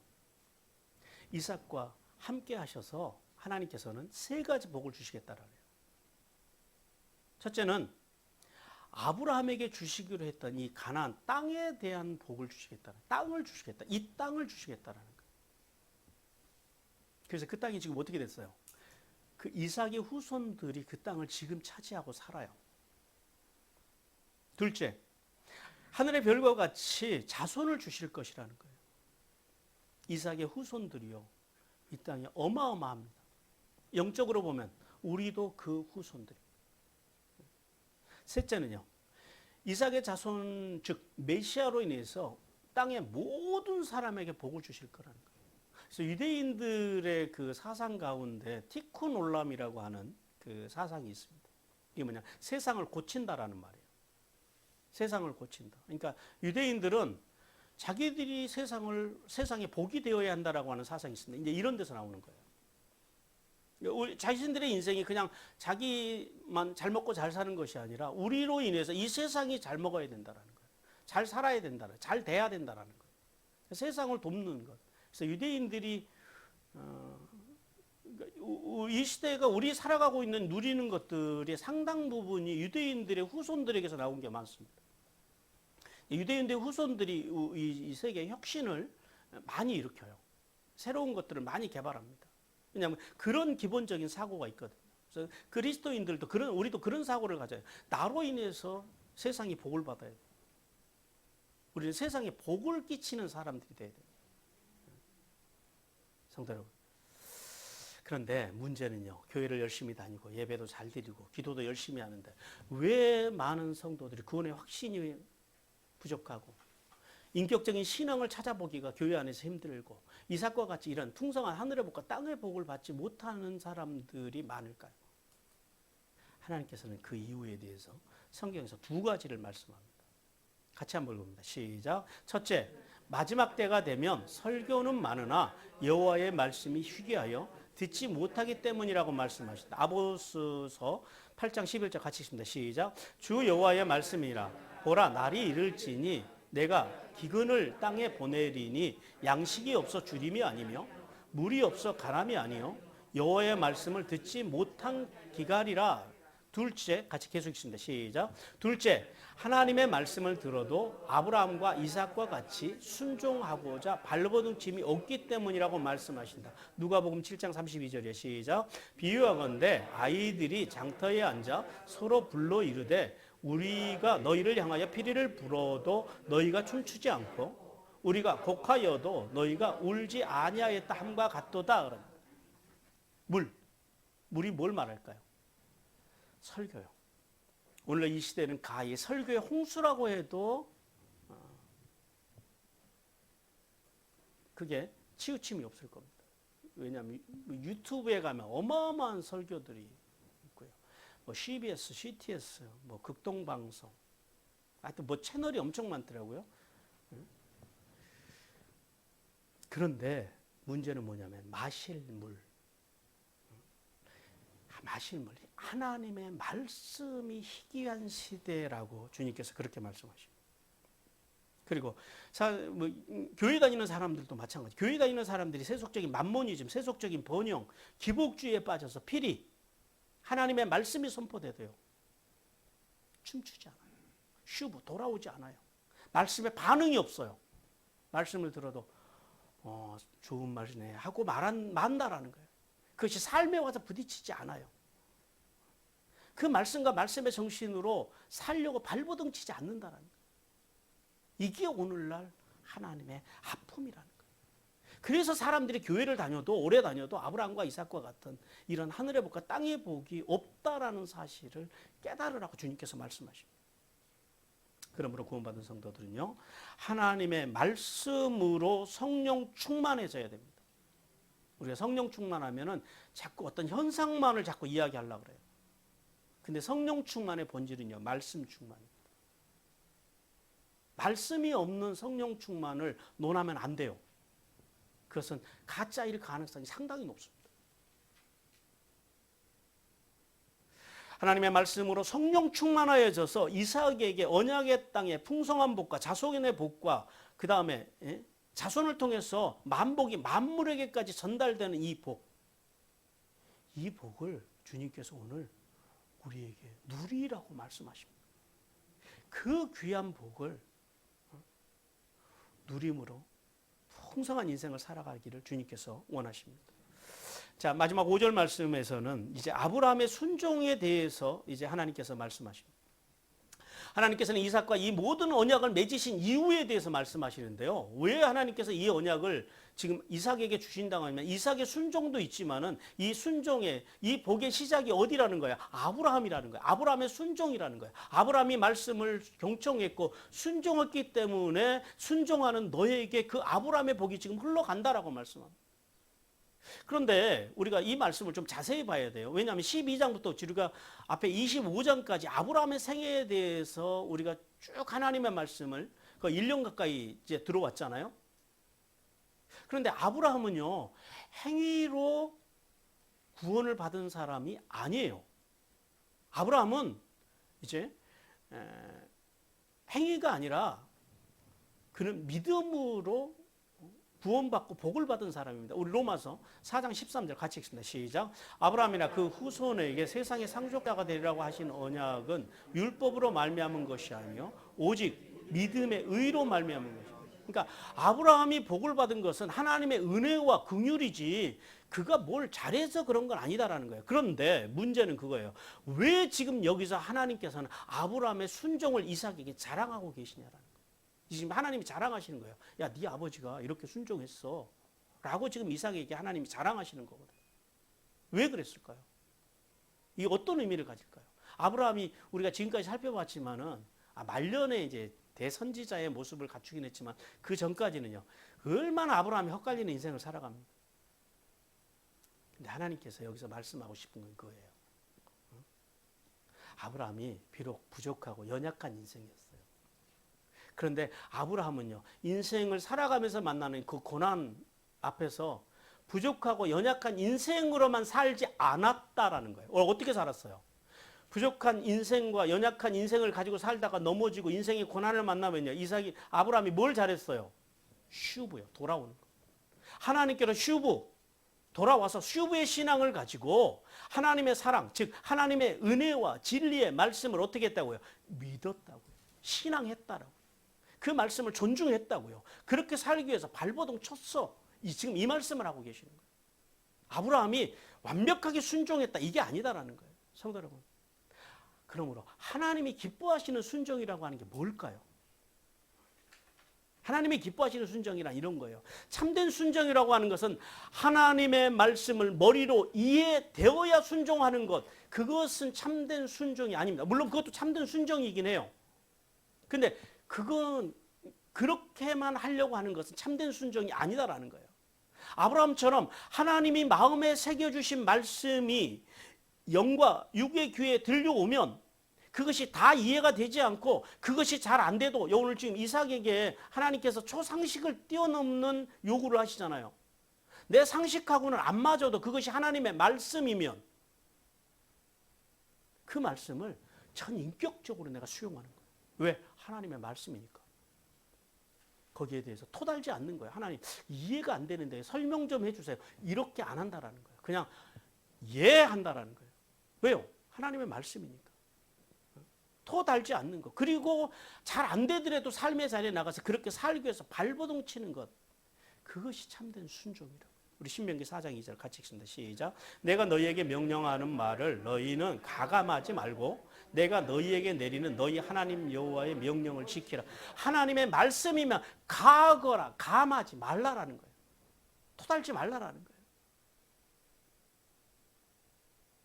Speaker 1: 이삭과 함께 하셔서 하나님께서는 세 가지 복을 주시겠다라고 해요. 첫째는 아브라함에게 주시기로 했던 이 가나안 땅에 대한 복을 주시겠다. 땅을 주시겠다. 이 땅을 주시겠다라는 거예요. 그래서 그 땅이 지금 어떻게 됐어요? 그 이삭의 후손들이 그 땅을 지금 차지하고 살아요. 둘째, 하늘의 별과 같이 자손을 주실 것이라는 거예요. 이삭의 후손들이요, 이 땅이 어마어마합니다. 영적으로 보면 우리도 그 후손들입니다. 셋째는요, 이삭의 자손, 즉 메시아로 인해서 땅의 모든 사람에게 복을 주실 거라는 거예요. 그래서 유대인들의 그 사상 가운데 티쿤 올람이라고 하는 그 사상이 있습니다. 이게 뭐냐, 세상을 고친다라는 말이에요. 세상을 고친다. 그러니까 유대인들은 자기들이 세상에 복이 되어야 한다라고 하는 사상이 있습니다. 이제 이런 데서 나오는 거예요. 자신들의 인생이 그냥 자기만 잘 먹고 잘 사는 것이 아니라 우리로 인해서 이 세상이 잘 먹어야 된다라는 거예요. 잘 살아야 된다는, 잘 돼야 된다라는 거예요. 세상을 돕는 것. 그래서 유대인들이 이 시대가 우리 살아가고 있는 누리는 것들의 상당 부분이 유대인들의 후손들에게서 나온 게 많습니다. 유대인들의 후손들이 이 세계의 혁신을 많이 일으켜요. 새로운 것들을 많이 개발합니다. 왜냐하면 그런 기본적인 사고가 있거든요. 그래서 그리스도인들도 우리도 그런 사고를 가져요. 나로 인해서 세상이 복을 받아야 돼요. 우리는 세상에 복을 끼치는 사람들이 돼야 돼요. 성도 여러분. 그런데 문제는요, 교회를 열심히 다니고 예배도 잘 드리고 기도도 열심히 하는데 왜 많은 성도들이 구원의 확신이 부족하고 인격적인 신앙을 찾아보기가 교회 안에서 힘들고 이삭과 같이 이런 풍성한 하늘의 복과 땅의 복을 받지 못하는 사람들이 많을까요? 하나님께서는 그 이유에 대해서 성경에서 두 가지를 말씀합니다. 같이 한번 읽어봅니다. 시작. 첫째, 마지막 때가 되면 설교는 많으나 여호와의 말씀이 희귀하여 듣지 못하기 때문이라고 말씀하셨다. 아모스서 8장 11절 같이 읽습니다. 시작. 주 여호와의 말씀이라 보라 날이 이를지니 내가 기근을 땅에 보내리니 양식이 없어 주림이 아니며 물이 없어 가람이 아니요 여호와의 말씀을 듣지 못한 기갈이라. 둘째, 같이 계속 읽습니다. 시작. 둘째, 하나님의 말씀을 들어도 아브라함과 이삭과 같이 순종하고자 발버둥침이 없기 때문이라고 말씀하신다. 누가복음 7장 32절에 시작. 비유하건대 아이들이 장터에 앉아 서로 불러 이르되 우리가 너희를 향하여 피리를 불어도 너희가 춤추지 않고 우리가 곡하여도 너희가 울지 아니하였다 함과 같도다. 물이 뭘 말할까요? 설교요. 오늘 이 시대는 가히 설교의 홍수라고 해도 그게 치우침이 없을 겁니다. 왜냐하면 유튜브에 가면 어마어마한 설교들이 있고요. 뭐 CBS, CTS, 뭐 극동방송, 하여튼 뭐 채널이 엄청 많더라고요. 그런데 문제는 뭐냐면 마실 물. 하나님의 말씀이 희귀한 시대라고 주님께서 그렇게 말씀하십니다. 그리고 교회 다니는 사람들도 마찬가지. 교회 다니는 사람들이 세속적인 만모니즘, 세속적인 번영, 기복주의에 빠져서 필히 하나님의 말씀이 선포돼도요. 춤추지 않아요. 슈브 돌아오지 않아요. 말씀에 반응이 없어요. 말씀을 들어도 좋은 말이네 하고 만다라는 거예요. 그것이 삶에 와서 부딪히지 않아요. 그 말씀과 말씀의 정신으로 살려고 발버둥 치지 않는다는 거예요. 이게 오늘날 하나님의 아픔이라는 거예요. 그래서 사람들이 교회를 다녀도 오래 다녀도 아브라함과 이삭과 같은 이런 하늘의 복과 땅의 복이 없다라는 사실을 깨달으라고 주님께서 말씀하십니다. 그러므로 구원받은 성도들은요. 하나님의 말씀으로 성령 충만해져야 됩니다. 우리가 성령 충만하면은 자꾸 어떤 현상만을 자꾸 이야기하려고 그래요. 근데 성령 충만의 본질은요, 말씀 충만입니다. 말씀이 없는 성령 충만을 논하면 안 돼요. 그것은 가짜일 가능성이 상당히 높습니다. 하나님의 말씀으로 성령 충만하여져서 이삭에게 언약의 땅의 풍성한 복과 자손의 복과 그 다음에 자손을 통해서 만복이 만물에게까지 전달되는 이 복을 주님께서 오늘 우리에게 누리라고 말씀하십니다. 그 귀한 복을 누림으로 풍성한 인생을 살아가기를 주님께서 원하십니다. 자, 마지막 5절 말씀에서는 이제 아브라함의 순종에 대해서 이제 하나님께서 말씀하십니다. 하나님께서는 이삭과 이 모든 언약을 맺으신 이유에 대해서 말씀하시는데요. 왜 하나님께서 이 언약을 지금 이삭에게 주신다고 하면 이삭의 순종도 있지만은 이 순종의 이 복의 시작이 어디라는 거야? 아브라함이라는 거야. 아브라함의 순종이라는 거야. 아브라함이 말씀을 경청했고 순종했기 때문에 순종하는 너에게 그 아브라함의 복이 지금 흘러간다라고 말씀합니다. 그런데 우리가 이 말씀을 좀 자세히 봐야 돼요. 왜냐하면 12장부터 우리가 앞에 25장까지 아브라함의 생애에 대해서 우리가 쭉 하나님의 말씀을 1년 가까이 이제 들어왔잖아요. 그런데 아브라함은요, 행위로 구원을 받은 사람이 아니에요. 아브라함은 이제 행위가 아니라 그는 믿음으로 구원받고 복을 받은 사람입니다. 우리 로마서 4장 13절 같이 읽습니다. 시작. 아브라함이나 그 후손에게 세상의 상속자가 되리라고 하신 언약은 율법으로 말미암은 것이 아니요 오직 믿음의 의로 말미암은 것입니다. 그러니까 아브라함이 복을 받은 것은 하나님의 은혜와 긍휼이지 그가 뭘 잘해서 그런 건 아니다라는 거예요. 그런데 문제는 그거예요. 왜 지금 여기서 하나님께서는 아브라함의 순종을 이삭에게 자랑하고 계시냐라는 거예요. 지금 하나님이 자랑하시는 거예요. 야, 네 아버지가 이렇게 순종했어 라고 지금 이삭에게 하나님이 자랑하시는 거거든요. 왜 그랬을까요? 이게 어떤 의미를 가질까요? 아브라함이 우리가 지금까지 살펴봤지만은 말년에 이제 대선지자의 모습을 갖추긴 했지만 그 전까지는요, 얼마나 아브라함이 헛갈리는 인생을 살아갑니다. 근데 하나님께서 여기서 말씀하고 싶은 건 그거예요. 아브라함이 비록 부족하고 연약한 인생이었어요. 그런데 아브라함은요, 인생을 살아가면서 만나는 그 고난 앞에서 부족하고 연약한 인생으로만 살지 않았다라는 거예요. 어떻게 살았어요? 부족한 인생과 연약한 인생을 가지고 살다가 넘어지고 인생의 고난을 만나면요, 아브라함이 뭘 잘했어요? 슈브요, 돌아오는 거. 하나님께로 슈브, 돌아와서 슈브의 신앙을 가지고 하나님의 사랑, 즉 하나님의 은혜와 진리의 말씀을 어떻게 했다고요? 믿었다고요. 신앙했다라고. 그 말씀을 존중했다고요. 그렇게 살기 위해서 발버둥 쳤어. 지금 이 말씀을 하고 계시는 거예요. 아브라함이 완벽하게 순종했다. 이게 아니다라는 거예요. 성도 여러분. 그러므로 하나님이 기뻐하시는 순종이라고 하는 게 뭘까요? 하나님이 기뻐하시는 순종이란 이런 거예요. 참된 순종이라고 하는 것은 하나님의 말씀을 머리로 이해되어야 순종하는 것. 그것은 참된 순종이 아닙니다. 물론 그것도 참된 순종이긴 해요. 근데 그건 그렇게만 하려고 하는 것은 참된 순종이 아니다라는 거예요. 아브라함처럼 하나님이 마음에 새겨주신 말씀이 영과 육의 귀에 들려오면 그것이 다 이해가 되지 않고 그것이 잘 안 돼도 오늘 지금 이삭에게 하나님께서 초상식을 뛰어넘는 요구를 하시잖아요. 내 상식하고는 안 맞아도 그것이 하나님의 말씀이면 그 말씀을 전인격적으로 내가 수용하는 거예요. 왜? 하나님의 말씀이니까. 거기에 대해서 토달지 않는 거예요. 하나님 이해가 안 되는데 설명 좀 해주세요. 이렇게 안 한다라는 거예요. 그냥 한다라는 거예요. 왜요? 하나님의 말씀이니까. 토달지 않는 것. 그리고 잘 안 되더라도 삶의 자리에 나가서 그렇게 살기 위해서 발버둥 치는 것. 그것이 참된 순종이라고. 우리 신명기 4장 2절 같이 읽습니다. 시작. 내가 너희에게 명령하는 말을 너희는 가감하지 말고 내가 너희에게 내리는 너희 하나님 여호와의 명령을 지키라. 하나님의 말씀이면 가거라. 감하지 말라라는 거예요. 토달지 말라라는 거예요.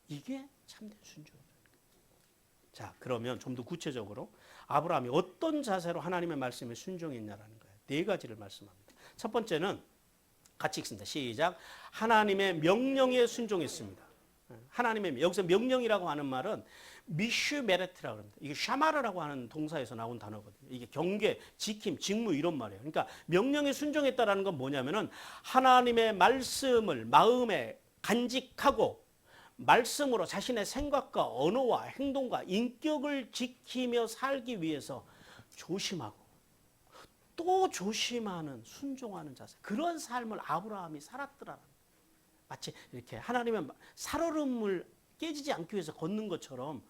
Speaker 1: 이게 참된 순종이에요. 자, 그러면 좀 더 구체적으로 아브라함이 어떤 자세로 하나님의 말씀에 순종했냐라는 거예요. 네 가지를 말씀합니다. 첫 번째는 같이 읽습니다. 시작. 하나님의 명령에 순종했습니다. 하나님의 여기서 명령이라고 하는 말은 미슈메레트라고 합니다. 이게 샤마르라고 하는 동사에서 나온 단어거든요. 이게 경계, 지킴, 직무 이런 말이에요. 그러니까 명령에 순종했다라는 건 뭐냐면은 하나님의 말씀을 마음에 간직하고 말씀으로 자신의 생각과 언어와 행동과 인격을 지키며 살기 위해서 조심하고 또 조심하는 순종하는 자세. 그런 삶을 아브라함이 살았더라는 거예요. 마치 이렇게 하나님의 살얼음을 깨지지 않기 위해서 걷는 것처럼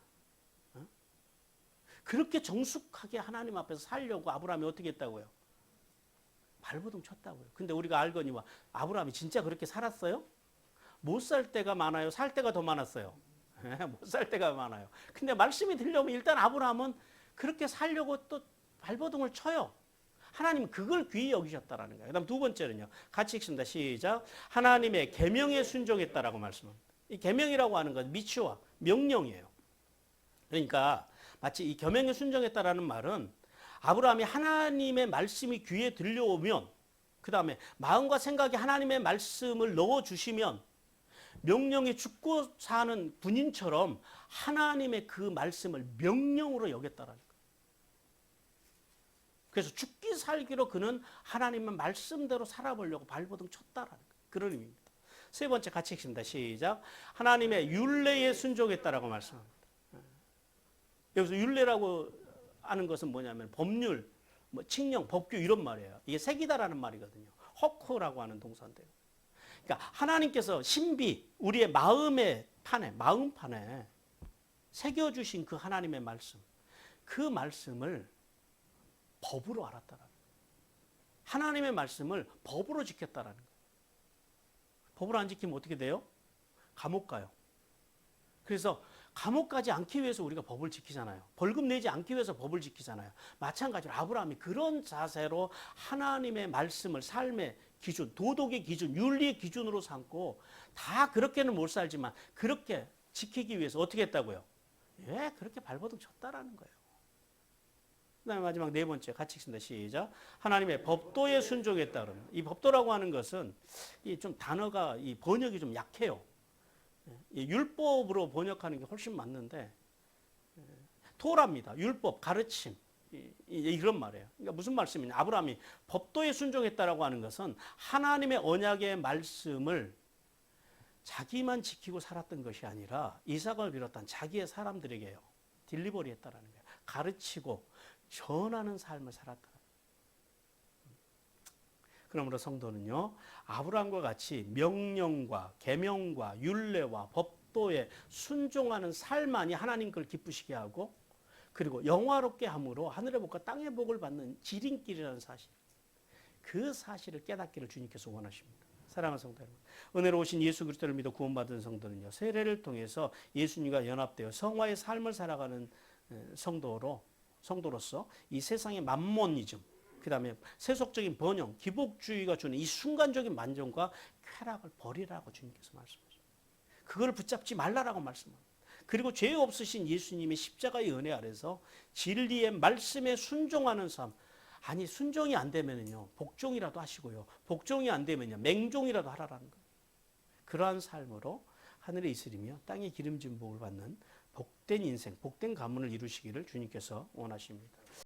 Speaker 1: 그렇게 정숙하게 하나님 앞에서 살려고 아브라함이 어떻게 했다고요? 발버둥 쳤다고요. 근데 우리가 알거니와 아브라함이 진짜 그렇게 살았어요? 못 살 때가 많아요? 살 때가 더 많았어요? 못 살 때가 많아요. 근데 말씀이 들려오면 일단 아브라함은 그렇게 살려고 또 발버둥을 쳐요. 하나님은 그걸 귀히 여기셨다라는 거예요. 그다음 두 번째는요. 같이 읽습니다. 시작. 하나님의 계명에 순종했다라고 말씀합니다. 이 계명이라고 하는 건 미츠와 명령이에요. 그러니까 마치 이 계명에 순종했다라는 말은 아브라함이 하나님의 말씀이 귀에 들려오면 그 다음에 마음과 생각에 하나님의 말씀을 넣어주시면 명령에 죽고 사는 군인처럼 하나님의 그 말씀을 명령으로 여겼다라는 거예요. 그래서 죽기 살기로 그는 하나님의 말씀대로 살아보려고 발버둥 쳤다라는 거예요. 그런 의미입니다. 세 번째 같이 읽습니다. 시작. 하나님의 율례에 순종했다라고 말씀합니다. 여기서 율례라고 하는 것은 뭐냐면 법률, 뭐 칙령, 법규 이런 말이에요. 이게 새기다라는 말이거든요. 허코라고 하는 동사인데요. 그러니까 하나님께서 신비, 우리의 마음의 판에, 마음판에 새겨주신 그 하나님의 말씀, 그 말씀을 법으로 알았다라는 거예요. 하나님의 말씀을 법으로 지켰다라는 거예요. 법으로 안 지키면 어떻게 돼요? 감옥 가요. 그래서 감옥 가지 않기 위해서 우리가 법을 지키잖아요. 벌금 내지 않기 위해서 법을 지키잖아요. 마찬가지로 아브라함이 그런 자세로 하나님의 말씀을 삶의 기준, 도덕의 기준, 윤리의 기준으로 삼고 다 그렇게는 못 살지만 그렇게 지키기 위해서 어떻게 했다고요? 그렇게 발버둥 쳤다라는 거예요. 그 다음에 마지막 네 번째 같이 읽습니다. 시작. 하나님의 법도에 순종했다 그러면 이 법도라고 하는 것은 좀 단어가 이 번역이 좀 약해요. 율법으로 번역하는 게 훨씬 맞는데 토라입니다. 율법, 가르침 이런 말이에요. 그러니까 무슨 말씀이냐? 아브라함이 법도에 순종했다라고 하는 것은 하나님의 언약의 말씀을 자기만 지키고 살았던 것이 아니라 이삭을 비롯한 자기의 사람들에게요. 딜리버리 했다라는 거예요. 가르치고 전하는 삶을 살았다. 그러므로 성도는요, 아브라함과 같이 명령과 계명과 율례와 법도에 순종하는 삶만이 하나님 걸 기쁘시게 하고, 그리고 영화롭게 함으로 하늘의 복과 땅의 복을 받는 지름길이라는 사실, 그 사실을 깨닫기를 주님께서 원하십니다. 사랑하는 성도 여러분, 은혜로 오신 예수 그리스도를 믿어 구원받은 성도는요, 세례를 통해서 예수님과 연합되어 성화의 삶을 살아가는 성도로서 이 세상의 만몬이즘, 그 다음에 세속적인 번영, 기복주의가 주는 이 순간적인 만족과 쾌락을 버리라고 주님께서 말씀하십니다. 그걸 붙잡지 말라라고 말씀합니다. 그리고 죄 없으신 예수님의 십자가의 은혜 아래서 진리의 말씀에 순종하는 삶, 아니 순종이 안 되면요 복종이라도 하시고요, 복종이 안 되면요 맹종이라도 하라라는 거예요. 그러한 삶으로 하늘에 이스리며 땅에 기름진 복을 받는 복된 인생, 복된 가문을 이루시기를 주님께서 원하십니다.